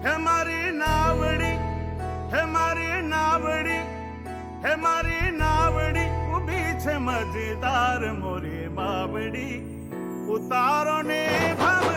હે મારી નાવડી, હે મારી નાવડી, હે મારી નાવડી ઊભી છે મજેદાર મોરી બાવડી, ઉતારો ને ભાવ